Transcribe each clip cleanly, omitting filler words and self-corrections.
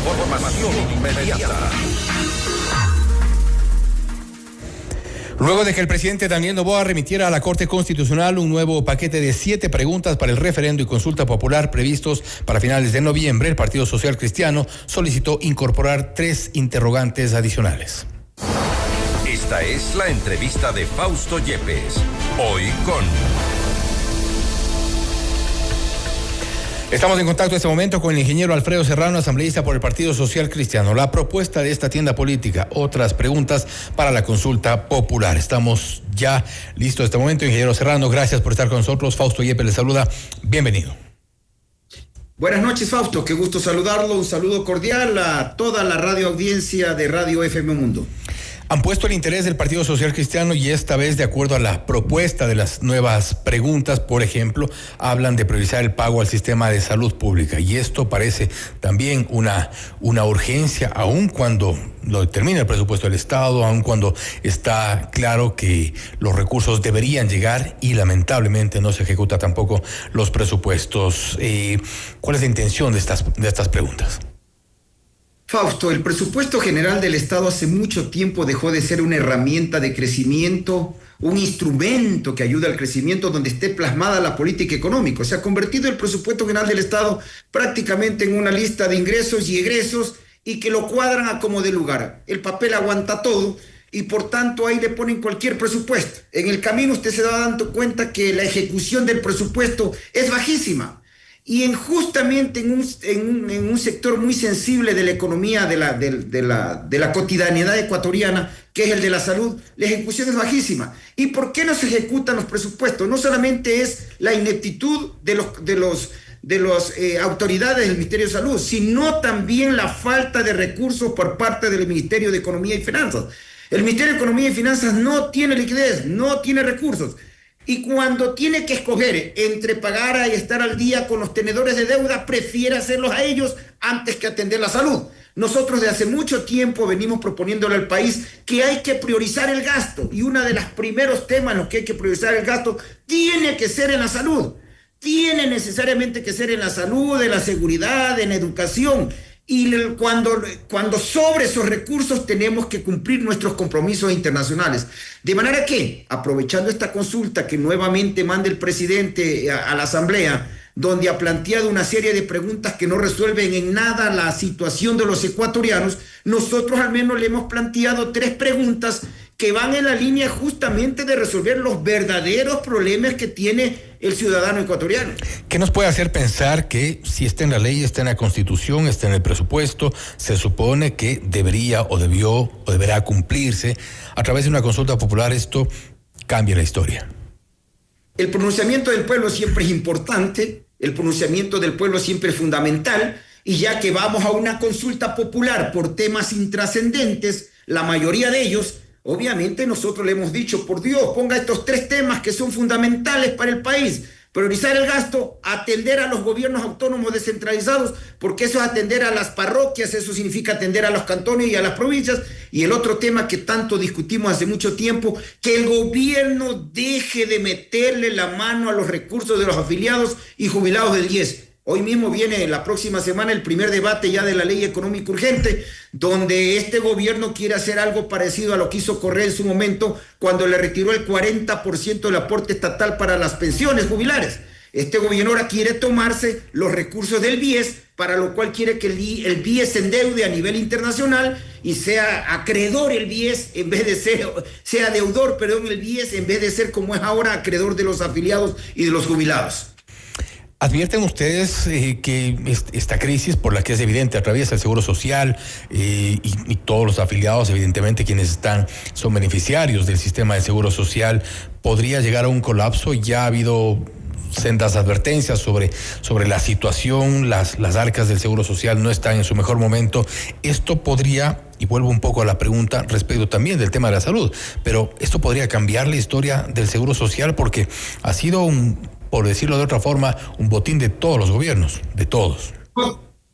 Información inmediata. Luego de que el presidente Daniel Noboa remitiera a la Corte Constitucional un nuevo paquete de 7 preguntas para el referendo y consulta popular previstos para finales de noviembre, el Partido Social Cristiano solicitó incorporar 3 interrogantes adicionales. Esta es la entrevista de Fausto Yepes. Hoy con... Estamos en contacto en este momento con el ingeniero Alfredo Serrano, asambleísta por el Partido Social Cristiano. La propuesta de esta tienda política, otras preguntas para la consulta popular. Estamos ya listos en este momento. Ingeniero Serrano, gracias por estar con nosotros. Fausto Yepes le saluda. Bienvenido. Buenas noches, Fausto. Qué gusto saludarlo. Un saludo cordial a toda la radio audiencia de Radio FM Mundo. Han puesto el interés del Partido Social Cristiano y esta vez, de acuerdo a la propuesta de las nuevas preguntas, por ejemplo, hablan de priorizar el pago al sistema de salud pública. Y esto parece también una urgencia, aun cuando lo determina el presupuesto del Estado, aun cuando está claro que los recursos deberían llegar y lamentablemente no se ejecuta tampoco los presupuestos. ¿Cuál es la intención de estas preguntas? Fausto, el presupuesto general del Estado hace mucho tiempo dejó de ser una herramienta de crecimiento, un instrumento que ayuda al crecimiento donde esté plasmada la política económica. Se ha convertido el presupuesto general del Estado prácticamente en una lista de ingresos y egresos y que lo cuadran a como de lugar. El papel aguanta todo y por tanto ahí le ponen cualquier presupuesto. En el camino usted se va dando cuenta que la ejecución del presupuesto es bajísima. Y justamente en un sector muy sensible de la economía de la cotidianidad ecuatoriana, que es el de la salud, la ejecución es bajísima. ¿Y por qué no se ejecutan los presupuestos? No solamente es la ineptitud de las autoridades del Ministerio de Salud, sino también la falta de recursos por parte del Ministerio de Economía y Finanzas. El Ministerio de Economía y Finanzas no tiene liquidez, no tiene recursos. Y cuando tiene que escoger entre pagar y estar al día con los tenedores de deuda, prefiere hacerlos a ellos antes que atender la salud. Nosotros de hace mucho tiempo venimos proponiéndole al país que hay que priorizar el gasto. Y uno de los primeros temas en los que hay que priorizar el gasto tiene que ser en la salud. Tiene necesariamente que ser en la salud, en la seguridad, en la educación. Y cuando sobre esos recursos tenemos que cumplir nuestros compromisos internacionales. De manera que, aprovechando esta consulta que nuevamente manda el presidente a la Asamblea, donde ha planteado una serie de preguntas que no resuelven en nada la situación de los ecuatorianos, nosotros al menos le hemos planteado 3 preguntas que van en la línea justamente de resolver los verdaderos problemas que tiene el ciudadano ecuatoriano. ¿Qué nos puede hacer pensar que si está en la ley, está en la Constitución, está en el presupuesto, se supone que debería o debió o deberá cumplirse? A través de una consulta popular esto cambia la historia. El pronunciamiento del pueblo siempre es importante, el pronunciamiento del pueblo siempre es fundamental, y ya que vamos a una consulta popular por temas intrascendentes, la mayoría de ellos, obviamente nosotros le hemos dicho, por Dios, ponga estos 3 temas que son fundamentales para el país. Priorizar el gasto, atender a los gobiernos autónomos descentralizados, porque eso es atender a las parroquias, eso significa atender a los cantones y a las provincias. Y el otro tema que tanto discutimos hace mucho tiempo, que el gobierno deje de meterle la mano a los recursos de los afiliados y jubilados del IES. Hoy mismo viene la próxima semana el primer debate ya de la ley económica urgente, donde este gobierno quiere hacer algo parecido a lo que hizo Correa en su momento cuando le retiró el 40% del aporte estatal para las pensiones jubilares. Este gobierno ahora quiere tomarse los recursos del BIES, para lo cual quiere que el BIES se endeude a nivel internacional y sea acreedor el BIES en vez de sea deudor, perdón, el BIES en vez de ser como es ahora acreedor de los afiliados y de los jubilados. ¿Advierten ustedes que esta crisis, por la que es evidente, atraviesa el Seguro Social y todos los afiliados, evidentemente quienes son beneficiarios del sistema de Seguro Social, podría llegar a un colapso? Ya ha habido sendas advertencias sobre la situación, las arcas del Seguro Social no están en su mejor momento. Esto podría, y vuelvo un poco a la pregunta respecto también del tema de la salud, pero esto podría cambiar la historia del Seguro Social, porque ha sido por decirlo de otra forma, un botín de todos los gobiernos, de todos.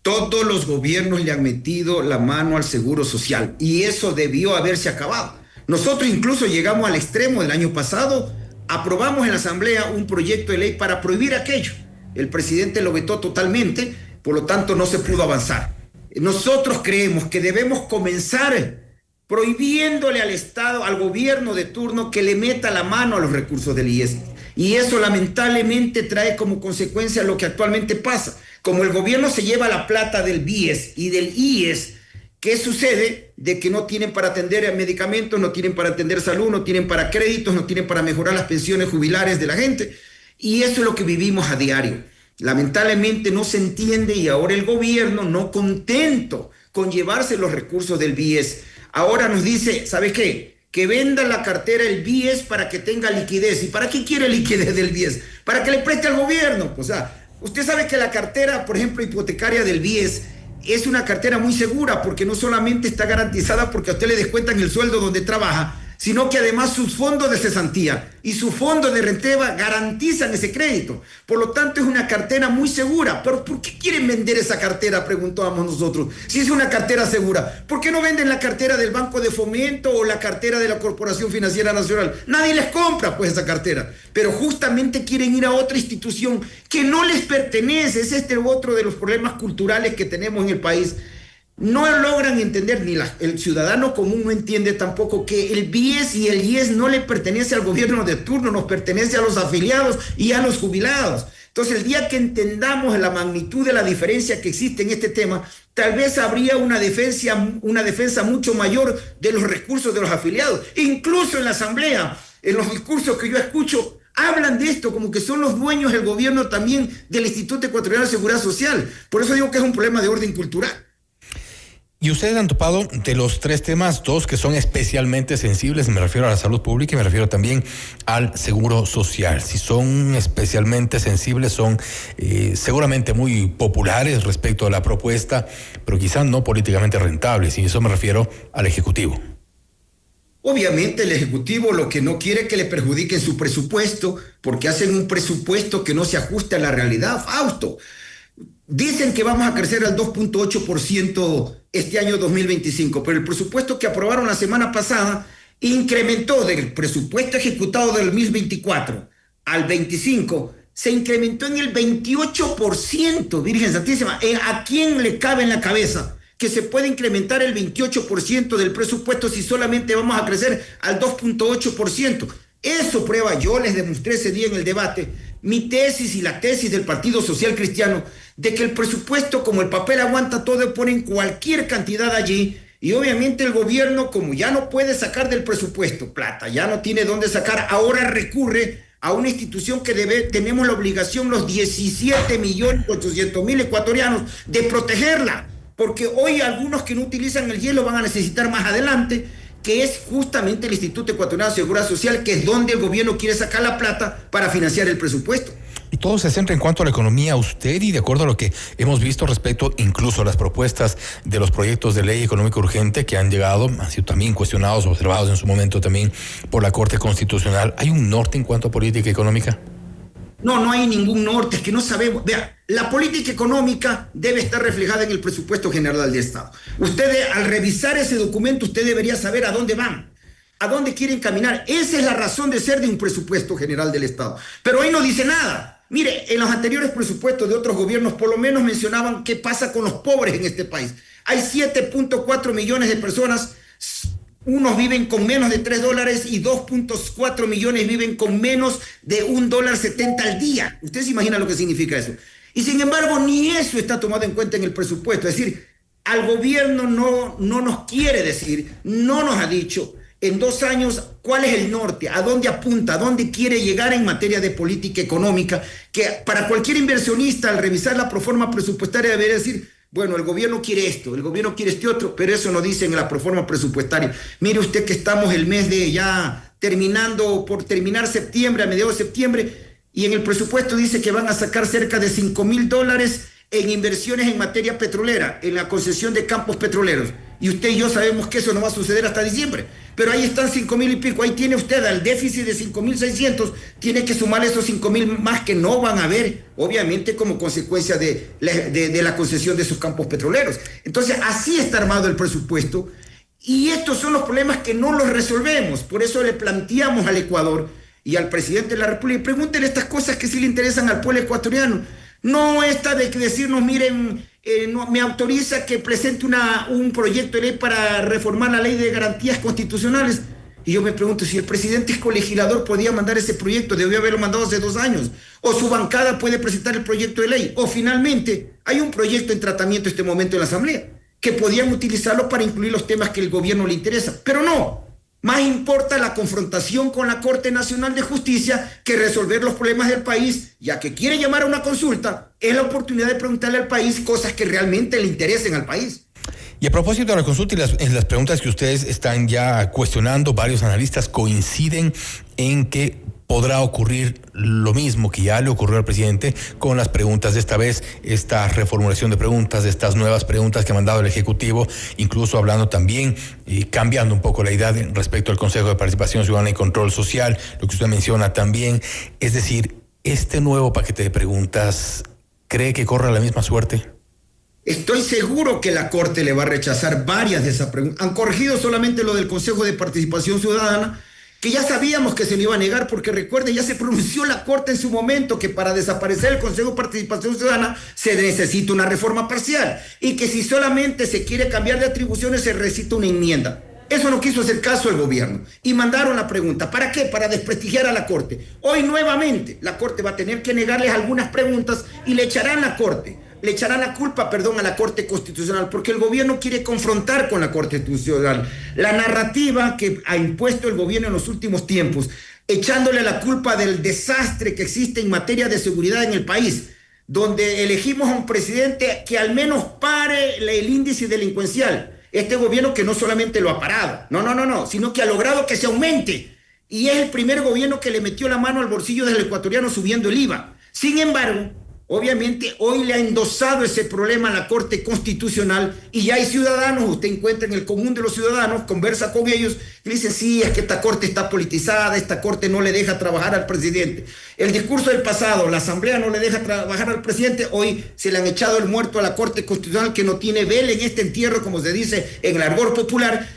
Todos los gobiernos le han metido la mano al Seguro Social y eso debió haberse acabado. Nosotros incluso llegamos al extremo del año pasado, aprobamos en la Asamblea un proyecto de ley para prohibir aquello. El presidente lo vetó totalmente, por lo tanto no se pudo avanzar. nosotros creemos que debemos comenzar prohibiéndole al Estado, al gobierno de turno, que le meta la mano a los recursos del IES. Y eso lamentablemente trae como consecuencia lo que actualmente pasa. Como el gobierno se lleva la plata del BIES y del IES, ¿qué sucede? De que no tienen para atender medicamentos, no tienen para atender salud, no tienen para créditos, no tienen para mejorar las pensiones jubilares de la gente. Y eso es lo que vivimos a diario. Lamentablemente no se entiende y ahora el gobierno, no contento con llevarse los recursos del BIES, ahora nos dice, ¿sabes qué? Que venda la cartera el BIES para que tenga liquidez. ¿Y para qué quiere liquidez del BIES? Para que le preste al gobierno. O sea, usted sabe que la cartera, por ejemplo, hipotecaria del BIES es una cartera muy segura porque no solamente está garantizada porque a usted le descuentan el sueldo donde trabaja, sino que además sus fondos de cesantía y su fondo de renteva garantizan ese crédito. Por lo tanto, es una cartera muy segura. ¿Pero por qué quieren vender esa cartera? Preguntábamos nosotros. Si es una cartera segura, ¿por qué no venden la cartera del Banco de Fomento o la cartera de la Corporación Financiera Nacional? Nadie les compra, pues, esa cartera. Pero justamente quieren ir a otra institución que no les pertenece. Es otro de los problemas culturales que tenemos en el país. No logran entender, ni el ciudadano común no entiende tampoco que el BIES y el IES no le pertenece al gobierno de turno, nos pertenece a los afiliados y a los jubilados. Entonces, el día que entendamos la magnitud de la diferencia que existe en este tema, tal vez habría una defensa mucho mayor de los recursos de los afiliados. Incluso en la asamblea, en los discursos que yo escucho, hablan de esto como que son los dueños del gobierno también del Instituto Ecuatoriano de Seguridad Social. Por eso digo que es un problema de orden cultural. Y ustedes han topado de los tres temas, dos que son especialmente sensibles, me refiero a la salud pública y me refiero también al seguro social. Si son especialmente sensibles, son seguramente muy populares respecto a la propuesta, pero quizás no políticamente rentables, y eso me refiero al Ejecutivo. Obviamente el Ejecutivo lo que no quiere es que le perjudiquen su presupuesto, porque hacen un presupuesto que no se ajusta a la realidad, Fausto. Dicen que vamos a crecer al 2.8% este año 2025, pero el presupuesto que aprobaron la semana pasada incrementó del presupuesto ejecutado del 2024 al 25, se incrementó en el 28%, Virgen Santísima. ¿A quién le cabe en la cabeza que se puede incrementar el 28% del presupuesto si solamente vamos a crecer al 2.8%? Eso prueba, yo les demostré ese día en el debate, mi tesis y la tesis del Partido Social Cristiano, de que el presupuesto, como el papel aguanta todo, ponen cualquier cantidad allí, y obviamente el gobierno, como ya no puede sacar del presupuesto plata, ya no tiene dónde sacar, ahora recurre a una institución que tenemos la obligación, los 17.800.000 ecuatorianos, de protegerla, porque hoy algunos que no utilizan el hielo van a necesitar más adelante, que es justamente el Instituto Ecuatoriano de Seguridad Social, que es donde el gobierno quiere sacar la plata para financiar el presupuesto. Y todo se centra en cuanto a la economía, usted, y de acuerdo a lo que hemos visto respecto incluso a las propuestas de los proyectos de ley económica urgente que han llegado, han sido también cuestionados, observados en su momento también por la Corte Constitucional. ¿Hay un norte en cuanto a política económica? No hay ningún norte, es que no sabemos. Vea, la política económica debe estar reflejada en el presupuesto general del Estado. Usted, al revisar ese documento, usted debería saber a dónde van, a dónde quieren caminar. Esa es la razón de ser de un presupuesto general del Estado. Pero ahí no dice nada. Mire, en los anteriores presupuestos de otros gobiernos, por lo menos mencionaban qué pasa con los pobres en este país. Hay 7.4 millones de personas. Unos viven con menos de $3 y 2.4 millones viven con menos de $1.70 al día. Usted se imagina lo que significa eso. Y sin embargo, ni eso está tomado en cuenta en el presupuesto. Es decir, al gobierno no nos quiere decir, no nos ha dicho en 2 años cuál es el norte, a dónde apunta, a dónde quiere llegar en materia de política económica, que para cualquier inversionista al revisar la proforma presupuestaria debería decir, bueno, el gobierno quiere esto, el gobierno quiere este otro, pero eso no dice en la proforma presupuestaria. Mire usted que estamos el mes de ya por terminar septiembre, a mediados de septiembre, y en el presupuesto dice que van a sacar cerca de $5.000 en inversiones en materia petrolera, en la concesión de campos petroleros. Y usted y yo sabemos que eso no va a suceder hasta diciembre. Pero ahí están 5.000 y pico. Ahí tiene usted al déficit de 5.600. Tiene que sumar esos 5.000 más que no van a haber, obviamente, como consecuencia de la concesión de esos campos petroleros. Entonces, así está armado el presupuesto. Y estos son los problemas que no los resolvemos. Por eso le planteamos al Ecuador y al presidente de la República, pregúntenle estas cosas que sí le interesan al pueblo ecuatoriano. No esta de decirnos, miren, no, me autoriza que presente un proyecto de ley para reformar la ley de garantías constitucionales. Y yo me pregunto, si el presidente es colegislador, podía mandar ese proyecto, debió haberlo mandado hace 2 años. O su bancada puede presentar el proyecto de ley. O finalmente, hay un proyecto en tratamiento en este momento en la Asamblea, que podían utilizarlo para incluir los temas que el gobierno le interesa. Pero no, más importa la confrontación con la Corte Nacional de Justicia que resolver los problemas del país, ya que quiere llamar a una consulta, es la oportunidad de preguntarle al país cosas que realmente le interesen al país. Y a propósito de la consulta y las preguntas que ustedes están ya cuestionando, varios analistas coinciden en que podrá ocurrir lo mismo que ya le ocurrió al presidente con las preguntas de esta vez, esta reformulación de preguntas, de estas nuevas preguntas que ha mandado el Ejecutivo, incluso hablando también y cambiando un poco la idea respecto al Consejo de Participación Ciudadana y Control Social, lo que usted menciona también. Es decir, este nuevo paquete de preguntas, ¿cree que corre la misma suerte? Estoy seguro que la Corte le va a rechazar varias de esas preguntas. Han corregido solamente lo del Consejo de Participación Ciudadana, que ya sabíamos que se le iba a negar, porque recuerden, ya se pronunció la Corte en su momento que para desaparecer el Consejo de Participación Ciudadana se necesita una reforma parcial y que si solamente se quiere cambiar de atribuciones se necesita una enmienda. Eso no quiso hacer caso el gobierno y mandaron la pregunta. ¿Para qué? Para desprestigiar a la Corte. Hoy nuevamente la Corte va a tener que negarles algunas preguntas y le echarán la culpa a la Corte Constitucional, porque el gobierno quiere confrontar con la Corte Constitucional. La narrativa que ha impuesto el gobierno en los últimos tiempos, echándole la culpa del desastre que existe en materia de seguridad en el país, donde elegimos a un presidente que al menos pare el índice delincuencial. Este gobierno que no solamente lo ha parado, no, sino que ha logrado que se aumente. Y es el primer gobierno que le metió la mano al bolsillo del ecuatoriano subiendo el IVA. Sin embargo, obviamente hoy le ha endosado ese problema a la Corte Constitucional y ya hay ciudadanos, usted encuentra en el común de los ciudadanos, conversa con ellos y dicen, sí, es que esta Corte está politizada, esta Corte no le deja trabajar al presidente. El discurso del pasado, la Asamblea no le deja trabajar al presidente, hoy se le han echado el muerto a la Corte Constitucional que no tiene vela en este entierro, como se dice en el argot popular,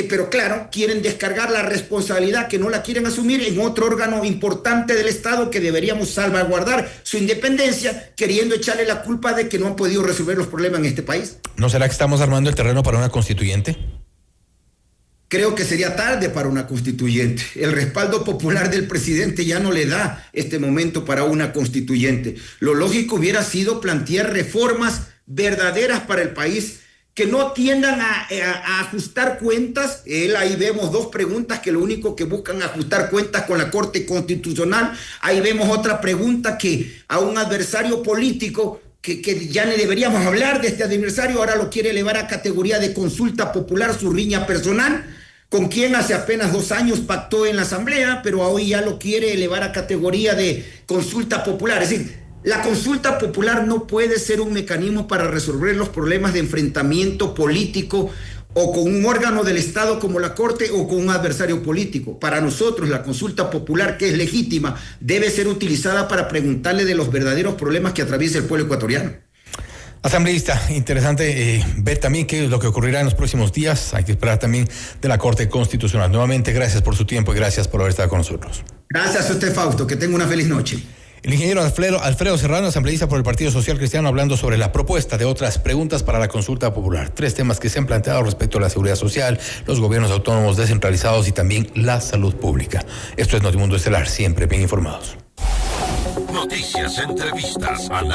pero claro, quieren descargar la responsabilidad que no la quieren asumir en otro órgano importante del Estado que deberíamos salvaguardar su independencia, queriendo echarle la culpa de que no han podido resolver los problemas en este país. ¿No será que estamos armando el terreno para una constituyente? Creo que sería tarde para una constituyente. El respaldo popular del presidente ya no le da este momento para una constituyente. Lo lógico hubiera sido plantear reformas verdaderas para el país, que no tiendan a ajustar cuentas. Ahí vemos 2 preguntas que lo único que buscan ajustar cuentas con la Corte Constitucional. Ahí vemos otra pregunta que a un adversario político, que ya no deberíamos hablar de este adversario, ahora lo quiere elevar a categoría de consulta popular, su riña personal, con quien hace apenas 2 años pactó en la Asamblea, pero hoy ya lo quiere elevar a categoría de consulta popular. Es decir, la consulta popular no puede ser un mecanismo para resolver los problemas de enfrentamiento político o con un órgano del Estado como la Corte o con un adversario político. Para nosotros, la consulta popular, que es legítima, debe ser utilizada para preguntarle de los verdaderos problemas que atraviesa el pueblo ecuatoriano. Asambleísta, interesante ver también qué es lo que ocurrirá en los próximos días. Hay que esperar también de la Corte Constitucional. Nuevamente, gracias por su tiempo y gracias por haber estado con nosotros. Gracias a usted, Fausto. Que tenga una feliz noche. El ingeniero Alfredo Serrano, asambleísta por el Partido Social Cristiano, hablando sobre la propuesta de otras preguntas para la consulta popular. 3 temas que se han planteado respecto a la seguridad social, los gobiernos autónomos descentralizados y también la salud pública. Esto es Notimundo Estelar, siempre bien informados. Noticias, entrevistas, análisis.